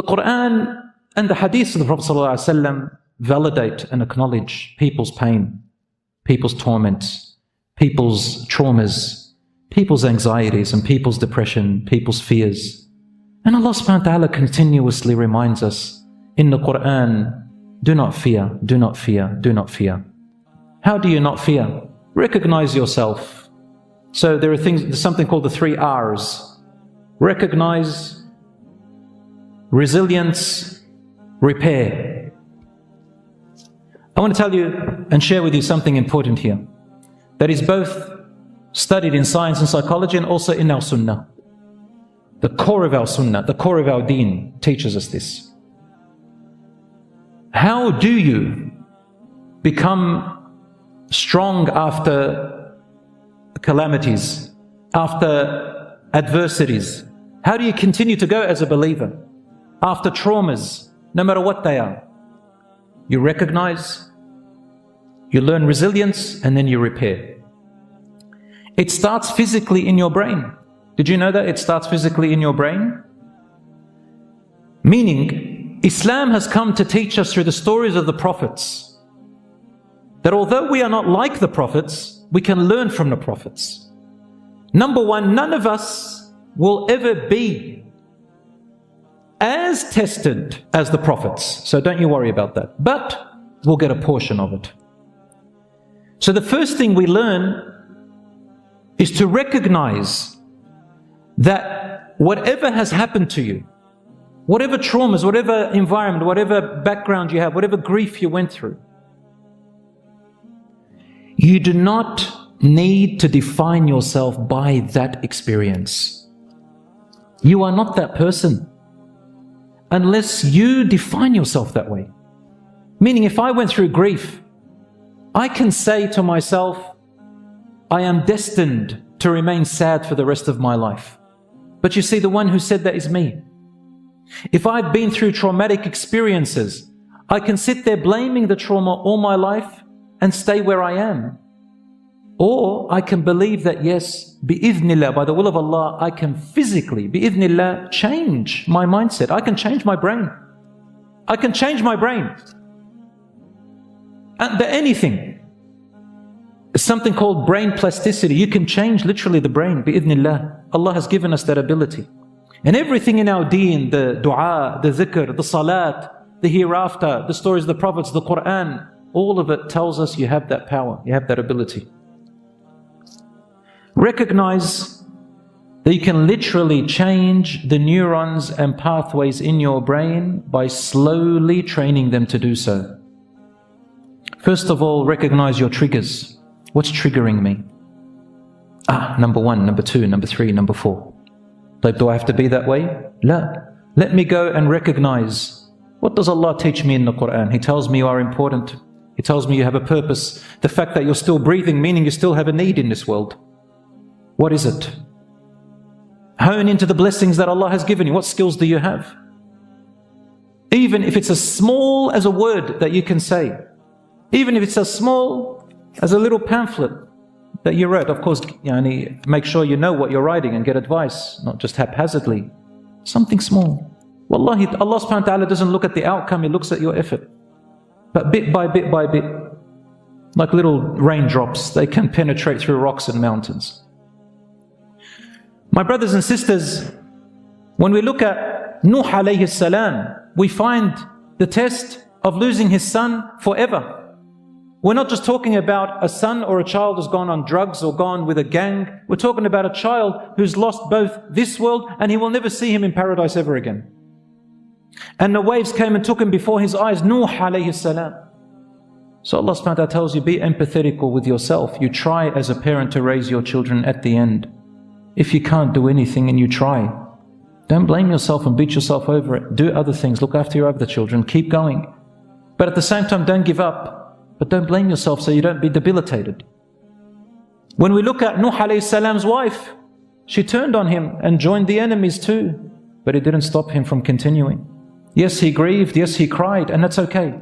The Quran and the hadiths of the Prophet ﷺ validate and acknowledge people's pain, people's torments, people's traumas, people's anxieties and people's depression, people's fears. And Allah subhanahu wa ta'ala continuously reminds us in the Quran, do not fear, do not fear, do not fear. How do you not fear? Recognize yourself. So there's something called the 3 R's. Recognize, resilience, repair. I want to tell you and share with you something important here that is both studied in science and psychology and also in our sunnah. The core of our sunnah, the core of our deen teaches us this. How do you become strong after calamities, after adversities? How do you continue to go as a believer after traumas, no matter what they are? You recognize, you learn resilience, and then you repair. It starts physically in your brain. Did you know that it starts physically in your brain? Meaning, Islam has come to teach us through the stories of the prophets that although we are not like the prophets, we can learn from the prophets. Number one, none of us will ever be as tested as the prophets. So don't you worry about that. But we'll get a portion of it. So the first thing we learn is to recognize that whatever has happened to you, whatever traumas, whatever environment, whatever background you have, whatever grief you went through, you do not need to define yourself by that experience. You are not that person unless you define yourself that way. Meaning, if I went through grief, I can say to myself, I am destined to remain sad for the rest of my life. But you see, the one who said that is me. If I've been through traumatic experiences, I can sit there blaming the trauma all my life and stay where I am. Or I can believe that yes, bi'idhnillah, by the will of Allah, I can physically, bi'idhnillah, change my mindset. I can change my brain. I can change my brain. And anything. It's something called brain plasticity. You can change literally the brain, bi'idhnillah. Allah has given us that ability. And everything in our deen, the dua, the dhikr, the salat, the hereafter, the stories of the prophets, the Quran, all of it tells us you have that power, you have that ability. Recognize that you can literally change the neurons and pathways in your brain by slowly training them to do so. First of all, recognize your triggers. What's triggering me? Number 1, number 2, number 3, number 4. Like, do I have to be that way? La. Let me go and recognize. What does Allah teach me in the Quran? He tells me you are important. He tells me you have a purpose. The fact that you're still breathing, meaning you still have a need in this world. What is it? Hone into the blessings that Allah has given you. What skills do you have? Even if it's as small as a word that you can say. Even if it's as small as a little pamphlet that you wrote. Of course, make sure you know what you're writing and get advice, not just haphazardly. Something small. Wallahi, Allah subhanahu wa ta'ala doesn't look at the outcome, He looks at your effort. But bit by bit by bit, like little raindrops, they can penetrate through rocks and mountains. My brothers and sisters, when we look at Nuh alayhi salam, we find the test of losing his son forever. We're not just talking about a son or a child who's gone on drugs or gone with a gang. We're talking about a child who's lost both this world and he will never see him in paradise ever again. And the waves came and took him before his eyes, Nuh alayhi salam. So Allah subhanahu wa ta'ala tells you, be empathetical with yourself. You try as a parent to raise your children at the end. If you can't do anything and you try, don't blame yourself and beat yourself over it. Do other things. Look after your other children. Keep going. But at the same time, don't give up. But don't blame yourself so you don't be debilitated. When we look at Nuh alayhi salam's wife, she turned on him and joined the enemies too. But it didn't stop him from continuing. Yes, he grieved. Yes, he cried. And that's okay.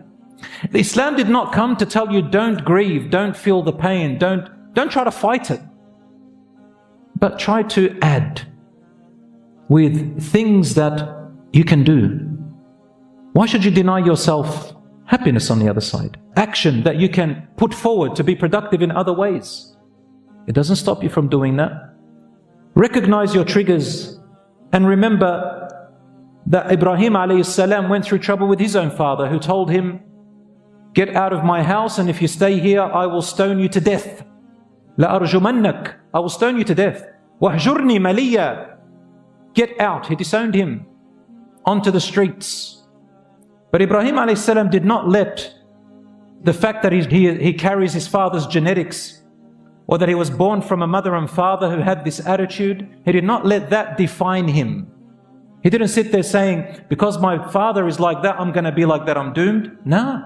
Islam did not come to tell you don't grieve, don't feel the pain, don't try to fight it. But try to add with things that you can do. Why should you deny yourself happiness on the other side? Action that you can put forward to be productive in other ways. It doesn't stop you from doing that. Recognize your triggers and remember that Ibrahim alayhi salam went through trouble with his own father, who told him, get out of my house, and if you stay here I will stone you to death. لَأَرْجُمَنَّكَ, I will stone you to death. وَاهْجُرْنِي مَلِيًّا, get out. He disowned him onto the streets. But Ibrahim alayhi salam did not let the fact that he carries his father's genetics, or that he was born from a mother and father who had this attitude, he did not let that define him. He didn't sit there saying, because my father is like that, I'm going to be like that, I'm doomed. No.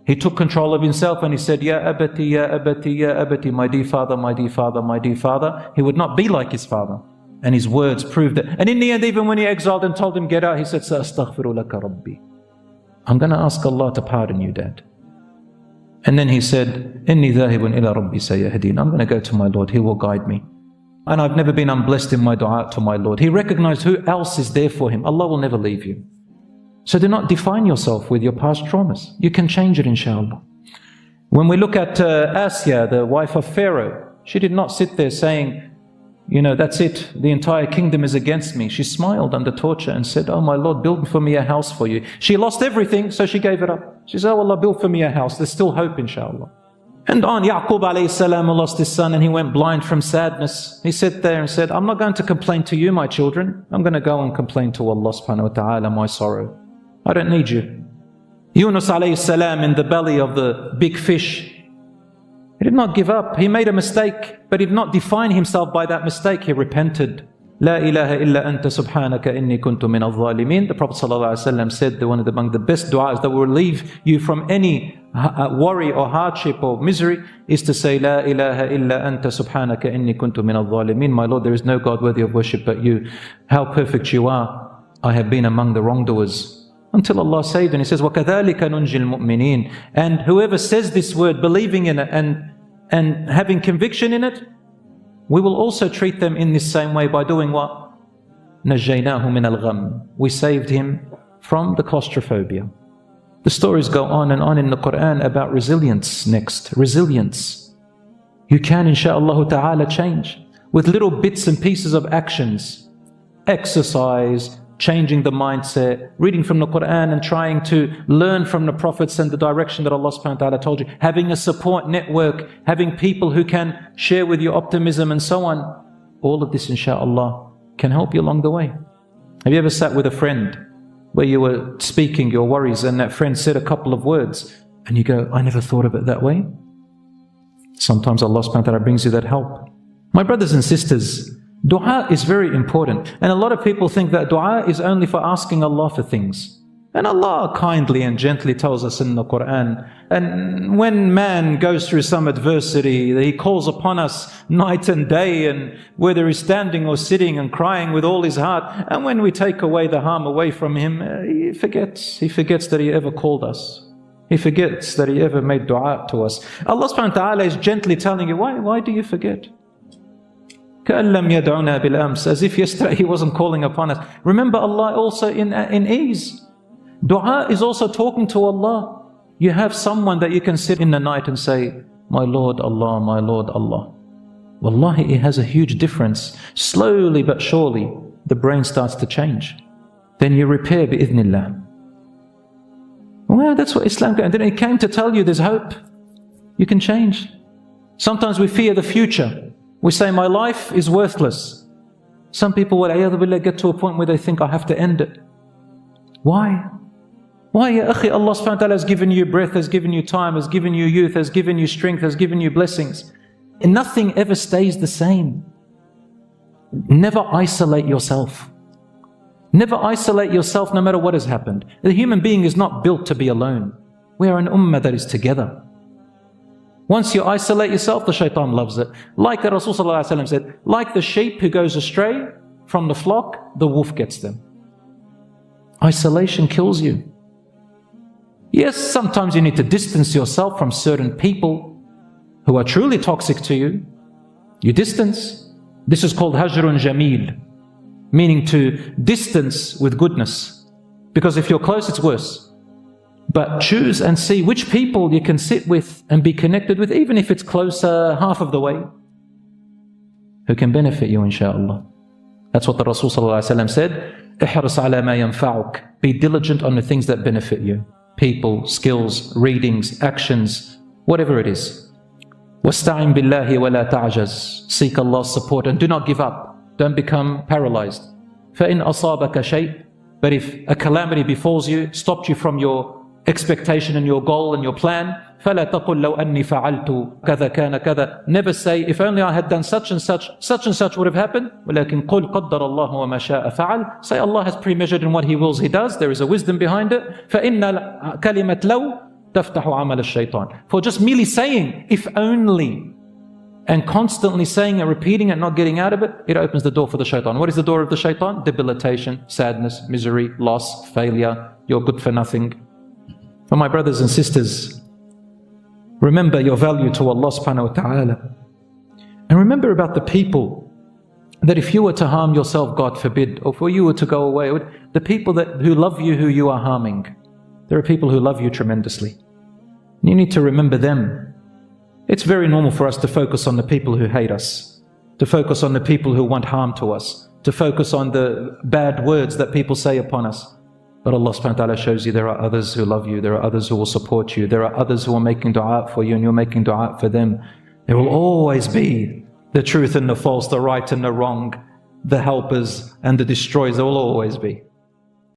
He took control of himself and he said, Ya abati, ya abati, ya abati, my dear father, my dear father, my dear father. He would not be like his father. And his words proved it. And in the end, even when he exiled and told him, get out, he said, Sa'astaghfiru laka rabbi. I'm going to ask Allah to pardon you, Dad. And then he said, Inni dhahibun ila rabbi sayahdeen. I'm going to go to my Lord, He will guide me. And I've never been unblessed in my dua to my Lord. He recognized who else is there for him. Allah will never leave you. So do not define yourself with your past traumas. You can change it, inshallah. When we look at Asya, the wife of Pharaoh, she did not sit there saying, you know, that's it, the entire kingdom is against me. She smiled under torture and said, oh my Lord, build for me a house for you. She lost everything, so she gave it up. She said, oh Allah, build for me a house. There's still hope, inshallah. And on Yaqub alayhi salam lost his son and he went blind from sadness. He sat there and said, I'm not going to complain to you, my children. I'm going to go and complain to Allah subhanahu wa ta'ala my sorrow. I don't need you. Yunus alayhi salam in the belly of the big fish, he did not give up. He made a mistake, but he did not define himself by that mistake. He repented. La ilaha illa anta subhanaka inni kuntu min al-zalimin. The Prophet ﷺ said that one of among the best du'as that will relieve you from any worry or hardship or misery is to say, La ilaha illa anta subhanaka inni kuntu min al-zalimin. My Lord, there is no God worthy of worship but you. How perfect you are. I have been among the wrongdoers. Until Allah saved, and He says, وَكَذَلِكَ نُنْجِي الْمُؤْمِنِينَ. And whoever says this word, believing in it and having conviction in it, we will also treat them in this same way by doing what? نَجَّيْنَاهُ مِنَ الْغَمِّ. We saved him from the claustrophobia. The stories go on and on in the Quran about resilience next. Resilience. You can, insha'Allah ta'ala, change with little bits and pieces of actions. Exercise, changing the mindset, reading from the Quran and trying to learn from the prophets and the direction that Allah subhanahu wa ta'ala told you, having a support network, having people who can share with you optimism and so on. All of this, inshaAllah, can help you along the way. Have you ever sat with a friend where you were speaking your worries and that friend said a couple of words and you go, I never thought of it that way? Sometimes Allah subhanahu wa ta'ala brings you that help. My brothers and sisters, dua is very important, and a lot of people think that dua is only for asking Allah for things. And Allah kindly and gently tells us in the Quran, and when man goes through some adversity, He calls upon us night and day, and whether he's standing or sitting and crying with all his heart, and when we take away the harm away from him, he forgets that He ever called us. He forgets that He ever made dua to us. Allah subhanahu wa ta'ala is gently telling you, why do you forget? As if yesterday He wasn't calling upon us. Remember Allah also in ease. Dua is also talking to Allah. You have someone that you can sit in the night and say, my Lord Allah, my Lord Allah. Wallahi, it has a huge difference. Slowly but surely, the brain starts to change. Then you repair bi'idhnillah. Well, that's what Islam came. And then it came to tell you there's hope. You can change. Sometimes we fear the future. We say, my life is worthless. Some people will get to a point where they think, I have to end it. Why? Why, ya akhi? Allah subhanahu wa ta'ala has given you breath, has given you time, has given you youth, has given you strength, has given you blessings. And nothing ever stays the same. Never isolate yourself. Never isolate yourself no matter what has happened. The human being is not built to be alone. We are an ummah that is together. Once you isolate yourself, the shaitan loves it. Like the Rasul sallallahu alaihi wasallam said, like the sheep who goes astray from the flock, the wolf gets them. Isolation kills you. Yes, sometimes you need to distance yourself from certain people who are truly toxic to you. You distance. This is called hajrun jameel, meaning to distance with goodness. Because if you're close, it's worse. But choose and see which people you can sit with and be connected with, even if it's closer half of the way, who can benefit you, inshaAllah. That's what the Rasul ﷺ said, احرص على ما ينفعك. Be diligent on the things that benefit you. People, skills, readings, actions, whatever it is. واستعن بالله ولا تعجز. Seek Allah's support and do not give up. Don't become paralyzed. فإن أصابك شيء. But if a calamity befalls you, stopped you from your expectation and your goal and your plan, فَلَا تَقُلْ لَوْ أَنِّي فَعَلْتُ كَذَا كَانَ كَذَا. Never say, if only I had done such and such, such and such would have happened. وَلَكِنْ قُلْ قَدَّرَ اللَّهُ وَمَا شَاءَ فَعَلْ. Say, Allah has pre-measured in what He wills, He does. There is a wisdom behind it. فَإِنَّ كَلِمَةْ لَوْ تَفْتَحُ عَمَلَ الشَّيْطَانِ. For just merely saying, if only, and constantly saying and repeating and not getting out of it, it opens the door for the shaitan. What is the door of the shaitan? Debilitation, sadness, misery, loss, failure. You're good for nothing. For my brothers and sisters, remember your value to Allah subhanahu wa ta'ala. And remember about the people that if you were to harm yourself, God forbid, or for you were to go away, the people who love you, who you are harming, there are people who love you tremendously. You need to remember them. It's very normal for us to focus on the people who hate us, to focus on the people who want harm to us, to focus on the bad words that people say upon us. But Allah subhanahu wa ta'ala shows you there are others who love you, there are others who will support you, there are others who are making dua for you and you're making dua for them. There will always be the truth and the false, the right and the wrong, the helpers and the destroyers. There will always be.